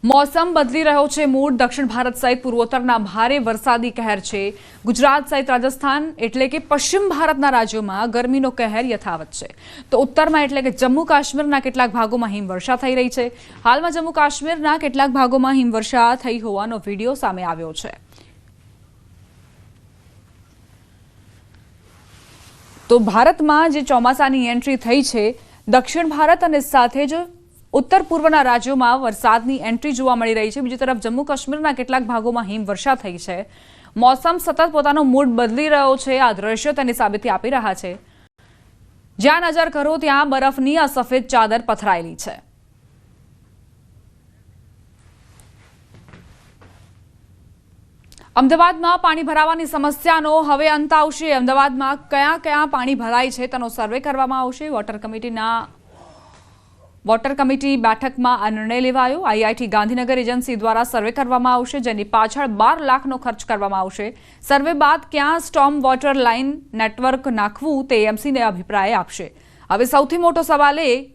मौसम बदली रह्यो छे मूड। दक्षिण भारत सहित पूर्वोत्तરના ભારે વરસાદી કહેર છે। ગુજરાત સહિત રાજસ્થાન એટલે કે પશ્ચિમ ભારતના રાજ્યોમાં ગરમીનો કહેર યથાવત છે, તો ઉત્તરમાં એટલે કે જમ્મુ કાશ્મીરના કેટલાક ભાગોમાં હિમવર્ષા થઈ રહી છે। હાલમાં જમ્મુ કાશ્મીરના કેટલાક ભાગોમાં હિમવર્ષા થઈ હોવાનો વિડીયો સામે આવ્યો છે। તો ભારતમાં જે ચોમાસાની એન્ટ્રી થઈ છે, દક્ષિણ ભારત અને સાથે જ उत्तर पूर्वना राज्यों में वरसादनी एंट्री जोवा मळी रही है। बीजी तरफ जम्मू काश्मीरना केटलाक भागों में हिमवर्षा थई छे। मौसम सतत पोतानो मूड बदली रह्यो छे। आ दृश्यो तेनी साबिती आपी रह्या छे। ज्यां नजर करो त्यां बरफनी आ सफेद चादर पथरायेली छे। अमदावादमां पाणी भरावानी समस्यानो हवे अंत आवशे। अमदावादमां कया कया पाणी भराय छे तेनो सर्वे करवामां आवशे। वोटर कमिटी बैठक में आ निर्णय लेवायो। आईआईटी गांधीनगर एजेंसी द्वारा सर्वे करवामां आवशे, जेनी पाछळ 12 लाखनो खर्च करवामां आवशे। सर्वे बाद क्या स्टॉर्म वोटर लाइन नेटवर्क नाखवू ते एएमसी ने अभिप्राय आपशे। हवे सौथी मोटो सवाल ए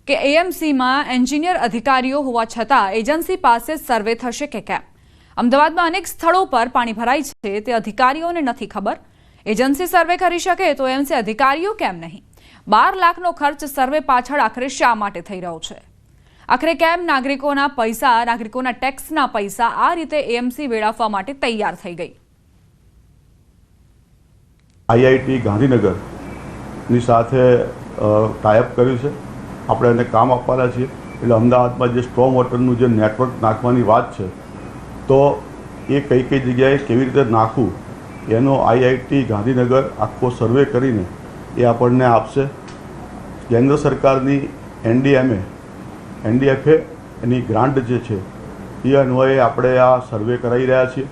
के एएमसी में एंजीनियर अधिकारीओ होवा छतां एजेंसी पासे सर्वे थशे के केम। अमदावादमां अनेक स्थळो पर पाणी भराय छे ते अधिकारीओने नथी खबर। एजेंसी सर्वे करी शके तो एएमसी अधिकारीओ केम नहीं। 12 लाखनो खर्च सर्वे पाछळ आखरे शा माटे थई रह्यो छे? आखरे केम नागरिकोना पैसा, नागरिकोना टेक्सना पैसा आ रीते एएमसी वेड़ाफवा माटे तैयार थई गई? आईआईटी गांधीनगर ની સાથે ટાઈપ કર્યું છે। આપણે એને કામ આપવાના છીએ। એટલે અમદાવાદમાં જે સ્ટ્રોમ વોટરનું જે નેટવર્ક નાખવાની વાત છે, તો એ કઈ જગ્યાએ કેવી રીતે નાખવું એનો આઈઆઈટી ગાંધીનગર આખો સર્વે કરીને એ આપણને આપશે। કેન્દ્ર સરકારની એનડીએફએ એની ગ્રાન્ટ જે છે એ અન્વયે આપણે આ સર્વે કરાવી રહ્યા છીએ।